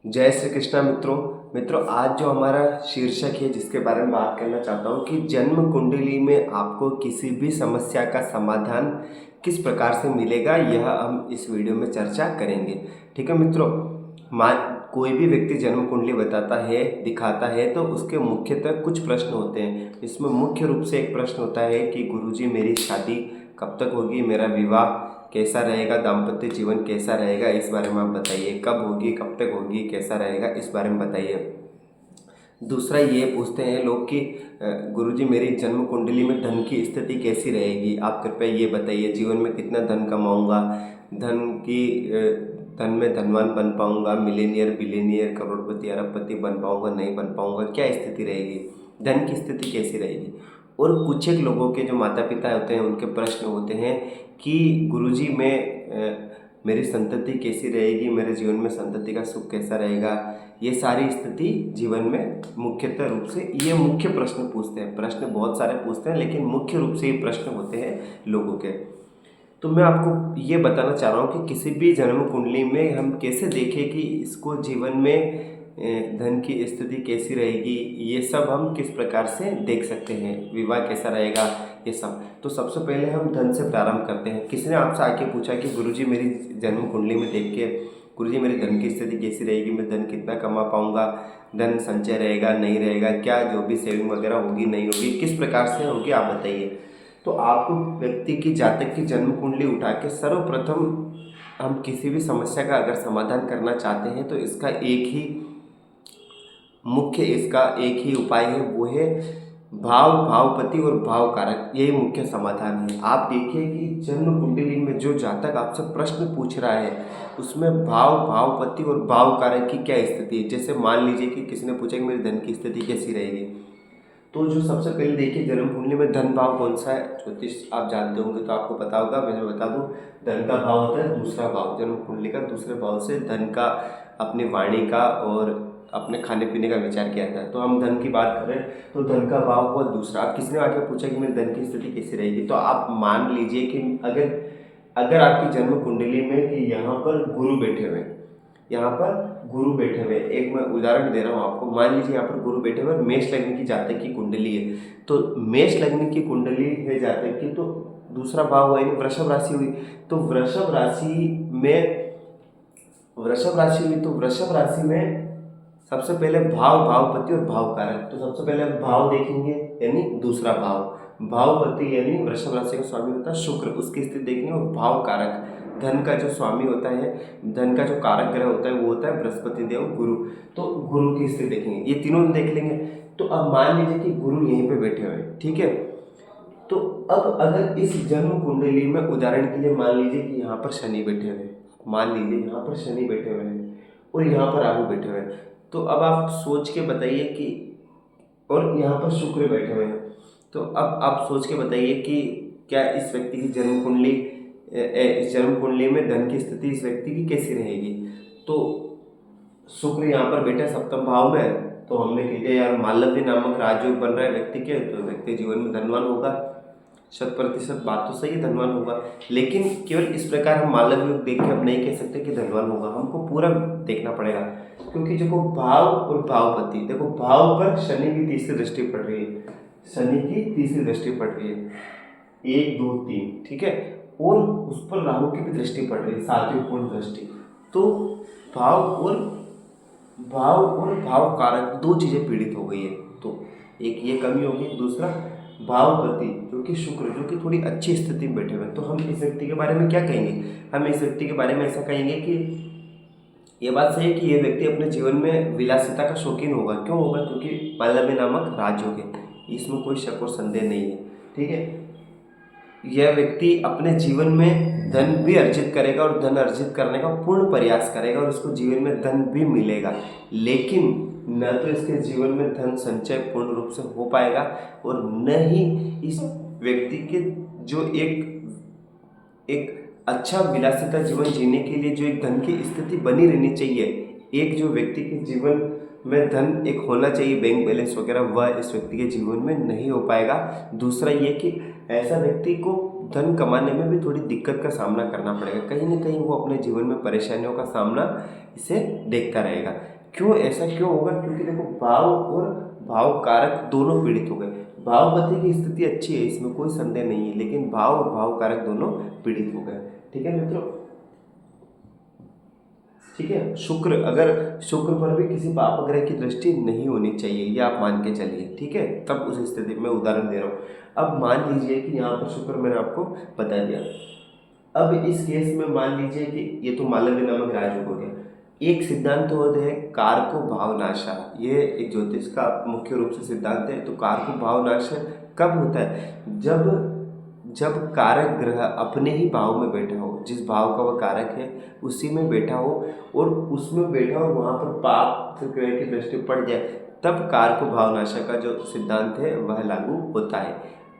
जय श्री कृष्णा मित्रों आज जो हमारा शीर्षक है जिसके बारे में बात करना चाहता हूँ कि जन्म कुंडली में आपको किसी भी समस्या का समाधान किस प्रकार से मिलेगा, यह हम इस वीडियो में चर्चा करेंगे। ठीक है मित्रों, कोई भी व्यक्ति जन्म कुंडली बताता है, दिखाता है तो उसके मुख्यतः कुछ प्रश्न होते हैं। इसमें मुख्य रूप से एक प्रश्न होता है कि गुरुजी मेरी शादी कब तक होगी, मेरा विवाह कैसा रहेगा, दाम्पत्य जीवन कैसा रहेगा, इस बारे में आप बताइए। कब होगी, कब तक होगी, कैसा रहेगा, इस बारे में बताइए। दूसरा ये पूछते हैं लोग कि गुरुजी मेरी जन्म कुंडली में धन की स्थिति कैसी रहेगी, आप कृपया ये बताइए। जीवन में कितना धन कमाऊंगा, धन में धनवान बन पाऊंगा, मिलेनियर बिलेनियर करोड़पति अरबपति बन पाऊंगा, नहीं बन पाऊंगा, क्या स्थिति रहेगी, धन की स्थिति कैसी रहेगी। और कुछ एक लोगों के जो माता पिता होते हैं उनके प्रश्न होते हैं कि गुरुजी मेरी संतति कैसी रहेगी, मेरे जीवन में संतति का सुख कैसा रहेगा। ये सारी स्थिति जीवन में मुख्यतः रूप से ये मुख्य प्रश्न पूछते हैं। प्रश्न बहुत सारे पूछते हैं लेकिन मुख्य रूप से ये प्रश्न होते हैं लोगों के। तो मैं आपको ये बताना चाह रहा हूँ कि किसी भी जन्म कुंडली में हम कैसे देखें कि इसको जीवन में धन की स्थिति कैसी रहेगी, ये सब हम किस प्रकार से देख सकते हैं, विवाह कैसा रहेगा, ये सब। तो सबसे पहले हम धन से प्रारंभ करते हैं। किसी ने आपसे आके पूछा कि गुरुजी मेरी जन्म कुंडली में देख के गुरुजी मेरी धन की स्थिति कैसी रहेगी, मैं धन कितना कमा पाऊंगा, धन संचय रहेगा नहीं रहेगा, क्या जो भी सेविंग वगैरह होगी नहीं होगी, किस प्रकार से होगी, आप बताइए। तो आपको व्यक्ति की जातक की जन्म कुंडली उठा के सर्वप्रथम हम किसी भी समस्या का अगर समाधान करना चाहते हैं तो इसका एक ही उपाय है, वो है भावपति और भाव कारक। यही मुख्य समाधान है। आप देखिए कि जन्म कुंडली में जो जातक आपसे प्रश्न पूछ रहा है उसमें भावपति और भाव कारक की क्या स्थिति है। जैसे मान लीजिए कि किसी ने पूछा कि मेरी धन की स्थिति कैसी रहेगी, तो जो सबसे पहले देखिए जन्म कुंडली में धन भाव कौन सा है। ज्योतिष आप जानते होंगे तो आपको पता होगा, मैं बता दूं। धन का भाव होता है दूसरा भाव, जन्म कुंडली का दूसरे भाव से धन का, अपनी वाणी का और अपने खाने पीने का विचार किया जाता है। तो हम धन की बात करें तो धन का भाव हुआ दूसरा। अब किसी ने आके पूछा कि मेरी धन की स्थिति कैसी रहेगी, तो आप मान लीजिए कि अगर आपकी जन्म कुंडली में कि यहाँ पर गुरु बैठे हुए, एक मैं उदाहरण दे रहा हूँ आपको। मान लीजिए यहाँ पर गुरु बैठे हुए, मेष लग्न की जातक की कुंडली है। तो मेष लग्न की कुंडली है जातक की, तो दूसरा भाव हुआ यानी वृषभ राशि हुई। तो वृषभ राशि में सबसे पहले भावपति और भाव कारक। तो सबसे पहले भाव देखेंगे यानी दूसरा भाव, भावपति यानी वृषभ राशि का स्वामी होता है शुक्र, उसकी स्थिति देखेंगे। और भाव कारक, धन का जो स्वामी होता है, धन का जो कारक ग्रह होता है वो होता है बृहस्पति देव गुरु। तो गुरु की स्थिति देखेंगे, ये तीनों देख लेंगे। तो अब मान लीजिए कि गुरु यहीं पे बैठे हुए, ठीक है। तो अब अगर इस जन्म कुंडली में उदाहरण के लिए मान लीजिए कि यहाँ पर शनि बैठे हुए हैं, और यहाँ पर राहु बैठे हुए हैं। तो अब आप सोच के बताइए कि, और यहाँ पर शुक्र बैठे हुए हैं। तो अब आप सोच के बताइए कि क्या इस व्यक्ति की इस जन्म कुंडली में धन की स्थिति इस व्यक्ति की कैसी रहेगी। तो शुक्र यहाँ पर बैठा सप्तम भाव में, तो हमने कह दिया यार मालव्य नामक राजयोग बन रहा है व्यक्ति के, तो व्यक्ति जीवन में धनवान होगा। 100% बात तो सही है, धनवान होगा। लेकिन केवल इस प्रकार हम मालव्य योग देख के हम नहीं कह सकते कि धनवान होगा, हमको पूरा देखना पड़ेगा। क्योंकि देखो भाव और भावपति, देखो भाव पर शनि की तीसरी दृष्टि पड़ रही है, 1 2 3, ठीक है। और उस पर राहु की भी दृष्टि पड़ रही है, सातवीं पूर्ण दृष्टि। तो भाव और भाव कारक दो चीजें पीड़ित हो गई है। तो एक ये कमी होगी, दूसरा भावपति जो कि शुक्र, जो कि थोड़ी अच्छी स्थिति में बैठे हुए। तो हम इस व्यक्ति के बारे में क्या कहेंगे, हम इस व्यक्ति के बारे में ऐसा कहेंगे कि ये बात सही है कि ये व्यक्ति अपने जीवन में विलासिता का शौकीन होगा। क्यों होगा, क्योंकि मालव्य नामक राजयोग है, इसमें कोई शक और संदेह नहीं है, ठीक है। यह व्यक्ति अपने जीवन में धन भी अर्जित करेगा और धन अर्जित करने का पूर्ण प्रयास करेगा और उसको जीवन में धन भी मिलेगा। लेकिन न तो इसके जीवन में धन संचय पूर्ण रूप से हो पाएगा और न ही इस व्यक्ति के जो एक अच्छा विलासिता जीवन जीने के लिए जो एक धन की स्थिति बनी रहनी चाहिए, एक जो व्यक्ति के जीवन में धन एक होना चाहिए, बैंक बैलेंस वगैरह, वह इस व्यक्ति के जीवन में नहीं हो पाएगा। दूसरा ये कि ऐसा व्यक्ति को धन कमाने में भी थोड़ी दिक्कत का सामना करना पड़ेगा, कहीं ना कहीं वो अपने जीवन में परेशानियों का सामना इसे देखता रहेगा। क्यों ऐसा क्यों होगा? क्योंकि देखो भाव और भाव कारक दोनों पीड़ित हो गए। भावपति की स्थिति अच्छी है, इसमें कोई संदेह नहीं है, लेकिन भाव और भाव कारक दोनों पीड़ित हो गए। ठीक है मित्रों, ठीक है। शुक्र, अगर शुक्र पर भी किसी पाप ग्रह की दृष्टि नहीं होनी चाहिए, ये आप मान के चलिए। ठीक है, तब उस स्थिति में उदाहरण दे रहा हूँ। अब मान लीजिए कि यहाँ पर शुक्र मैंने आपको बता दिया। अब इस केस में मान लीजिए कि ये तो मालव्य नामक राजयोग हो गया। एक सिद्धांत होता है कारको भावनाशा, ये एक ज्योतिष का मुख्य रूप से सिद्धांत है। तो कारको भावनाशा कब होता है? जब जब कारक ग्रह अपने ही भाव में बैठा हो, जिस भाव का वह कारक है उसी में बैठा हो, और उसमें बैठा हो वहाँ पर पाप ग्रह की दृष्टि पड़ जाए, तब कारक भावनाशा का जो सिद्धांत है वह लागू होता है,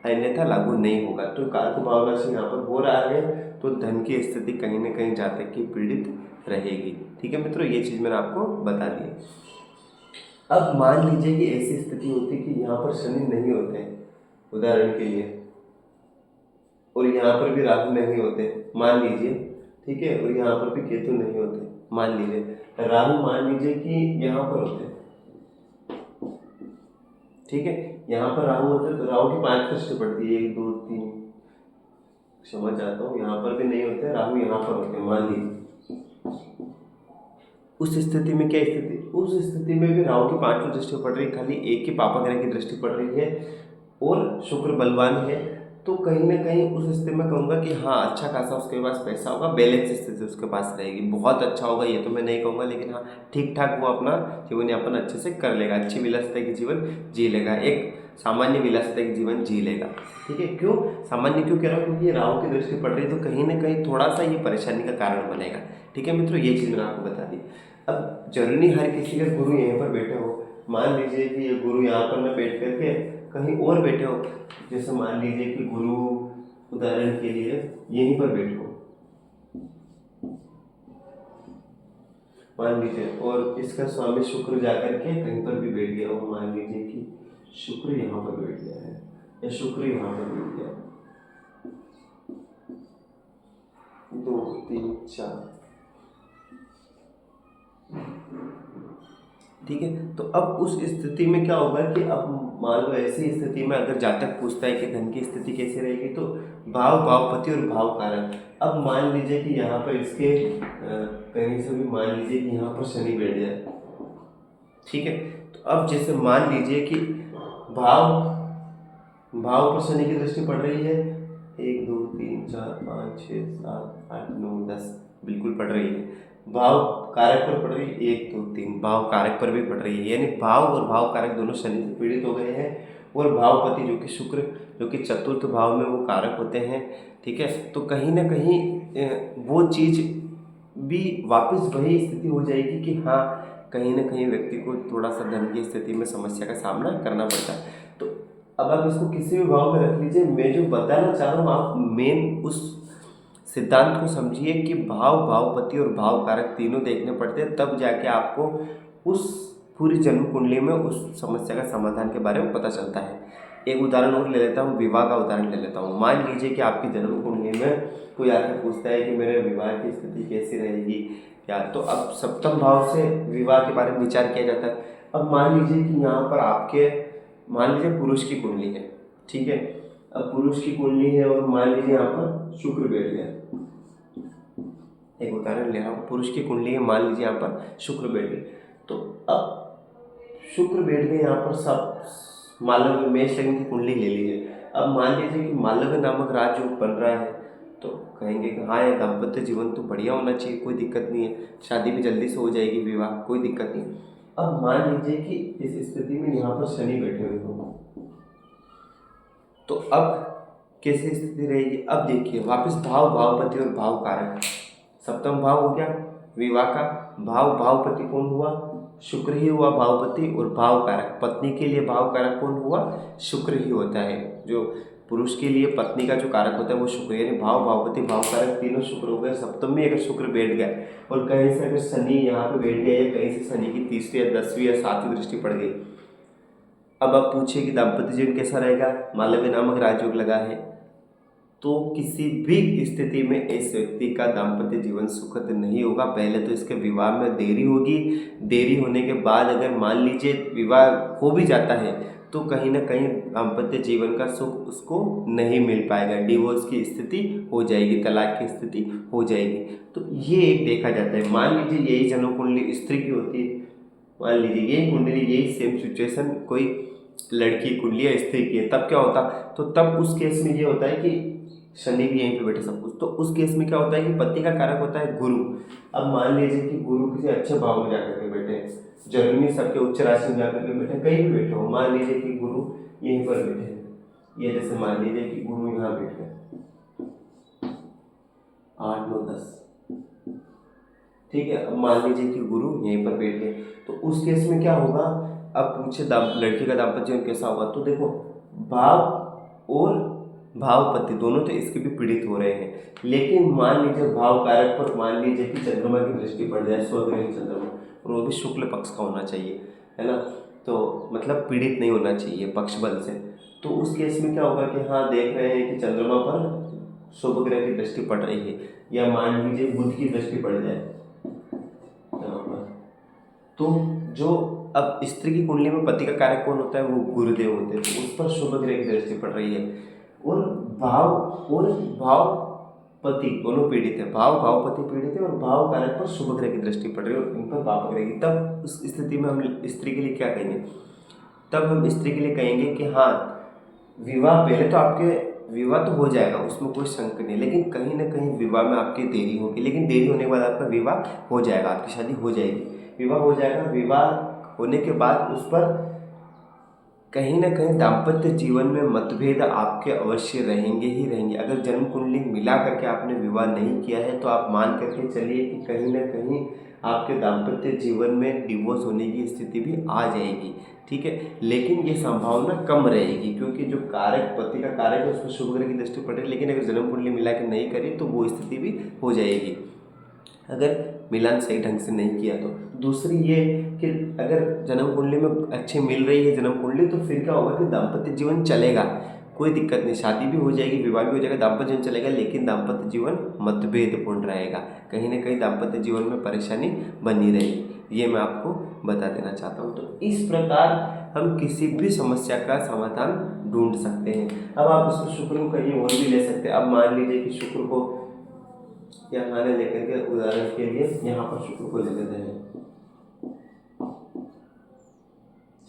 अन्यथा लागू नहीं होगा। तो कारक भावनाशा यहाँ पर हो रहा है तो धन की स्थिति कहीं ना कहीं जातक की पीड़ित रहेगी। ठीक है मित्रों, ये चीज़ मैंने आपको बता दी। अब मान लीजिए कि ऐसी स्थिति होती है कि यहाँ पर शनि नहीं होते हैं उदाहरण के लिए, और यहाँ पर भी राहु नहीं होते मान लीजिए, ठीक है, और यहाँ पर भी केतु नहीं होते मान लीजिए, राहु मान लीजिए कि यहाँ पर होते, ठीक है, यहाँ पर राहु होते तो राहु की 5 दृष्टि पड़ती है, 1 2 3, समझ जाता हूँ, यहाँ पर भी नहीं होते, राहु यहाँ पर होते मान लीजिए। उस स्थिति में क्या स्थिति? उस स्थिति में भी राहु की 5 दृष्टि पड़ रही है, खाली एक की पापा ग्रह की दृष्टि पड़ रही है और शुक्र बलवान है, तो कहीं ना कहीं उस स्थिति में कहूँगा कि हाँ अच्छा खासा उसके पास पैसा होगा, बैलेंस स्थिति उसके पास रहेगी। बहुत अच्छा होगा ये तो मैं नहीं कहूँगा, लेकिन हाँ ठीक ठाक वो अपना जीवन यापन अच्छे से कर लेगा, अच्छी विलासिता की जीवन जी लेगा, एक सामान्य विलासिता की जीवन जी लेगा। ठीक है, क्यों सामान्य क्यों कह रहा हूँ? क्योंकि ये राहु की दृष्टि पड़ रही है, तो कहीं ना कहीं थोड़ा सा ये परेशानी का कारण बनेगा। ठीक है मित्रों, ये चीज़ मैंने आपको बता दी। अब जरूरी हर किसी का गुरु यहीं पर बैठे हो, मान लीजिए कि ये गुरु यहाँ पर न बैठ करके कहीं और बैठे हो, जैसे मान लीजिए कि गुरु उदाहरण के लिए यहीं पर बैठे हो मान लीजिए, और इसका स्वामी शुक्र जाकर के कहीं पर भी बैठ गया हो, मान लीजिए कि शुक्र यहाँ पर बैठ गया है या शुक्र यहाँ पर बैठ गया, 2 3 4, ठीक है। तो अब उस स्थिति में क्या होगा कि अब मान लो ऐसी स्थिति में अगर जातक पूछता है कि धन की स्थिति कैसी रहेगी, तो भाव भावपति और भाव कारक। अब मान लीजिए कि यहाँ पर इसके कहीं से भी मान लीजिए कि यहाँ पर शनि बैठ जाए, ठीक है, तो अब जैसे मान लीजिए कि भाव पर शनि की दृष्टि पड़ रही है, 1 2 3 4 5 6 7 8 9 10 बिल्कुल पड़ रही है, भाव कारक पर पड़ रही है 1 2 3, भाव कारक पर भी पड़ रही है, यानी भाव और भाव कारक दोनों शनि से पीड़ित हो गए हैं, और भावपति जो कि शुक्र जो कि चतुर्थ भाव में वो कारक होते हैं। ठीक है, तो कहीं ना कहीं वो चीज़ भी वापस वही स्थिति हो जाएगी कि हाँ कहीं ना कहीं व्यक्ति को थोड़ा सा धन की स्थिति में समस्या का सामना करना पड़ता है। तो अब आप इसको किसी भी भाव में रख लीजिए, मैं जो बताना चाह रहा हूँ आप मेन उस सिद्धांत को समझिए कि भाव भावपति और भाव कारक तीनों देखने पड़ते हैं, तब जाके आपको उस पूरी जन्म कुंडली में उस समस्या का समाधान के बारे में पता चलता है। एक उदाहरण और ले लेता हूँ, विवाह का उदाहरण ले लेता हूँ। मान लीजिए कि आपकी जन्म कुंडली में कोई आकर पूछता है कि मेरे विवाह की स्थिति कैसी रहेगी क्या, तो अब सप्तम भाव से विवाह के बारे में विचार किया जाता है। अब मान लीजिए कि यहाँ पर आपके मान लीजिए पुरुष की कुंडली है, ठीक है, अब पुरुष की कुंडली है और मान लीजिए यहाँ पर शुक्र बैठ गया, एक उदाहरण ले रहा हूँ, पुरुष की कुंडली है, मान लीजिए यहाँ पर शुक्र बैठ गए, तो अब शुक्र बैठ गए यहाँ पर सब मालव्य मेष लग्न की कुंडली ले लीजिए। अब मान लीजिए कि मालव्य नामक राज जो बन रहा है, तो कहेंगे कि हाँ ये दाम्पत्य जीवन तो बढ़िया होना चाहिए, कोई दिक्कत नहीं है, शादी भी जल्दी से हो जाएगी, विवाह कोई दिक्कत नहीं। अब मान लीजिए कि इस स्थिति में यहाँ पर शनि बैठे हुए हो, तो अब कैसी स्थिति रहेगी? अब देखिए वापस भाव भावपति और भाव कारक, सप्तम भाव हो गया विवाह का, भाव भावपति कौन हुआ? शुक्र ही हुआ भावपति, और भाव कारक पत्नी के लिए भाव कारक कौन हुआ? शुक्र ही होता है। जो पुरुष के लिए पत्नी का जो कारक होता है वो शुक्र, यानी भाव भावपति भाव कारक तीनों शुक्र हो गए। सप्तम में अगर शुक्र बैठ गया और कहीं से अगर शनि यहाँ पे बैठ गया या कहीं से शनि की 3री या 10वीं या 7वीं दृष्टि पड़ गई, अब आप पूछिए कि दाम्पत्य जीवन कैसा रहेगा? मालव्य नामक राजयोग लगा है, तो किसी भी स्थिति में इस व्यक्ति का दाम्पत्य जीवन सुखद नहीं होगा। पहले तो इसके विवाह में देरी होगी, देरी होने के बाद अगर मान लीजिए विवाह हो भी जाता है तो कहीं ना कहीं दाम्पत्य जीवन का सुख उसको नहीं मिल पाएगा, डिवोर्स की स्थिति हो जाएगी, तलाक की स्थिति हो जाएगी। तो ये एक देखा जाता है। मान लीजिए यही जन्म कुंडली स्त्री की होती है, मान लीजिए यही कुंडली, यही सेम सिचुएशन कोई लड़की कुंडली या स्त्री की है, तब क्या होता? तो तब उस केस में ये होता है कि शनि भी यहीं पे बैठे सब कुछ, तो उस केस में क्या होता है कि पति का कारक होता है गुरु। अब मान लीजिए कि गुरु किसी अच्छे भाव में जाकर के बैठे हैं, जरूरी नहीं सबके उच्च राशि में जाकर के बैठे, कहीं भी बैठे हो, मान लीजिए कि गुरु यहीं पर बैठे हैं, ये जैसे मान लीजिए कि गुरु यहाँ बैठे 8 9 10, ठीक है। अब मान लीजिए कि गुरु यहीं पर बैठ गए, तो उस केस में क्या होगा? अब पूछे लड़की का दाम्पत्य जीवन कैसा होगा? तो देखो भाव और भावपति दोनों तो इसके भी पीड़ित हो रहे हैं, लेकिन मान लीजिए भाव कारक पर मान लीजिए कि चंद्रमा की दृष्टि पड़ जाए, स्वग्रही चंद्रमा, और वो भी शुक्ल पक्ष का होना चाहिए, है ना, तो मतलब पीड़ित नहीं होना चाहिए पक्ष बल से। तो उस केस में क्या होगा कि हाँ देख रहे हैं कि चंद्रमा पर शुभ ग्रह की दृष्टि पड़ रही है, या मान लीजिए बुध की दृष्टि पड़ जाए यहाँ पर, तो जो अब स्त्री की कुंडली में पति का कारक कौन होता है? वो गुरुदेव होते हैं, तो उस पर शुभ ग्रह की दृष्टि पड़ रही है, और भावपति दोनों पीड़ित है, भावपति पीड़ित है, और भाव कारक पर शुभ ग्रह की दृष्टि पड़ रही है और इन पर पाप ग्रह की। तब उस स्थिति में हम स्त्री के लिए क्या कहेंगे? तब हम स्त्री के लिए कहेंगे कि हाँ विवाह, पहले तो आपके विवाह तो हो जाएगा, उसमें कोई शंका नहीं, लेकिन कहीं ना कहीं विवाह में आपकी देरी होगी, लेकिन देरी होने के बाद आपका विवाह हो जाएगा, आपकी शादी हो जाएगी, विवाह हो जाएगा। विवाह होने के बाद उस पर कहीं ना कहीं दाम्पत्य जीवन में मतभेद आपके अवश्य रहेंगे ही रहेंगे। अगर जन्म कुंडली मिला करके आपने विवाह नहीं किया है तो आप मान करके चलिए कि कहीं ना कहीं आपके दाम्पत्य जीवन में डिवोर्स होने की स्थिति भी आ जाएगी, ठीक है। लेकिन ये संभावना कम रहेगी, क्योंकि जो कारक पति का कारक है उसमें शुभ ग्रह की दृष्टि पड़ रही है, लेकिन अगर जन्म कुंडली मिला के नहीं करी तो वो स्थिति भी हो जाएगी, अगर मिलान सही ढंग से नहीं किया तो। दूसरी ये कि अगर जन्म कुंडली में अच्छी मिल रही है जन्म कुंडली, तो फिर क्या होगा कि दाम्पत्य जीवन चलेगा, कोई दिक्कत नहीं, शादी भी हो जाएगी, विवाह भी हो जाएगा, दाम्पत्य जीवन चलेगा, लेकिन दाम्पत्य जीवन मतभेदपूर्ण रहेगा, कहीं ना कहीं दाम्पत्य जीवन में परेशानी बनी रहेगी। ये मैं आपको बता देना चाहता हूँ। तो इस प्रकार हम किसी भी समस्या का समाधान ढूंढ सकते हैं। अब आप इसको शुक्र को कहीं और भी ले सकते हैं। अब मान लीजिए कि शुक्र को यहाँ लेकर के उदाहरण के लिए यहाँ पर शुक्र को ले लेते हैं,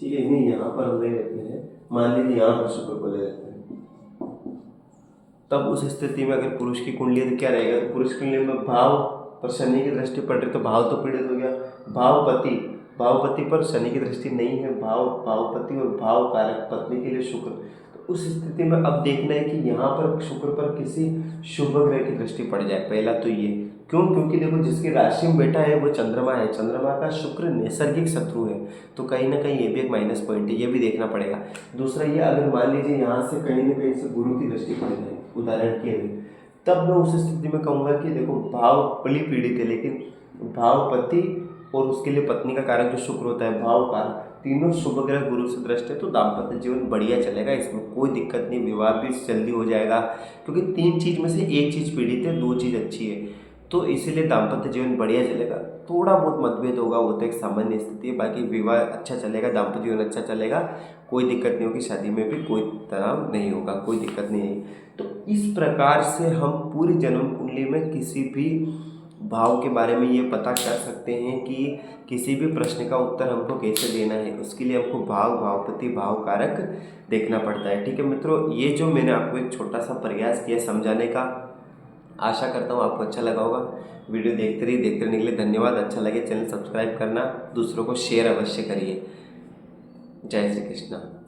ठीक है, नहीं यहाँ पर हम ले लेते हैं, मान लीजिए यहाँ पर शुक्र को ले लेते हैं। तब उस स्थिति में अगर पुरुष की कुंडली है तो क्या रहेगा? तो पुरुष की कुंडली में भाव पर शनि की दृष्टि पड़ रही, तो भाव तो पीड़ित हो गया, भावपति पर शनि की दृष्टि नहीं है, भावपति और भाव कारक पत्नी के लिए शुक्र। तो उस स्थिति में अब देखना है कि यहाँ पर शुक्र पर किसी शुभ ग्रह की दृष्टि पड़ जाए। पहला तो ये क्यों? क्योंकि देखो जिसकी राशि में बैठा है वो चंद्रमा है, चंद्रमा का शुक्र नैसर्गिक शत्रु है, तो कहीं ना कहीं ये भी एक माइनस पॉइंट है, ये भी देखना पड़ेगा। दूसरा ये, अगर मान लीजिए यहाँ से कहीं ना कहीं से गुरु की दृष्टि पड़ जाए उदाहरण के लिए, तब मैं उस स्थिति में कहूँगा कि देखो भाव बड़ी पीड़ित है, लेकिन भावपति और उसके लिए पत्नी का कारक जो शुक्र होता है, भाव कारक, तीनों शुभ ग्रह गुरु से दृष्ट है, तो दाम्पत्य जीवन बढ़िया चलेगा, इसमें कोई दिक्कत नहीं, विवाह भी जल्दी हो जाएगा, क्योंकि 3 चीज़ में से एक चीज़ पीड़ित है, 2 चीज़ अच्छी है, तो इसीलिए दाम्पत्य जीवन बढ़िया चलेगा। थोड़ा बहुत मतभेद होगा, वो तो एक सामान्य स्थिति है, बाकी विवाह अच्छा चलेगा, दाम्पत्य जीवन अच्छा चलेगा, कोई दिक्कत नहीं होगी, शादी में भी कोई तनाव नहीं होगा, कोई दिक्कत नहीं है। तो इस प्रकार से हम पूरी जन्म कुंडली में किसी भी भाव के बारे में ये पता कर सकते हैं कि किसी भी प्रश्न का उत्तर हमको कैसे देना है, उसके लिए हमको भावपति भाव कारक देखना पड़ता है, ठीक है मित्रों। ये जो मैंने आपको एक छोटा सा प्रयास किया समझाने का, आशा करता हूँ आपको अच्छा लगा होगा। वीडियो देखते रहने के लिए धन्यवाद। अच्छा लगे चैनल सब्सक्राइब करना, दूसरों को शेयर अवश्य करिए। जय श्री कृष्णा।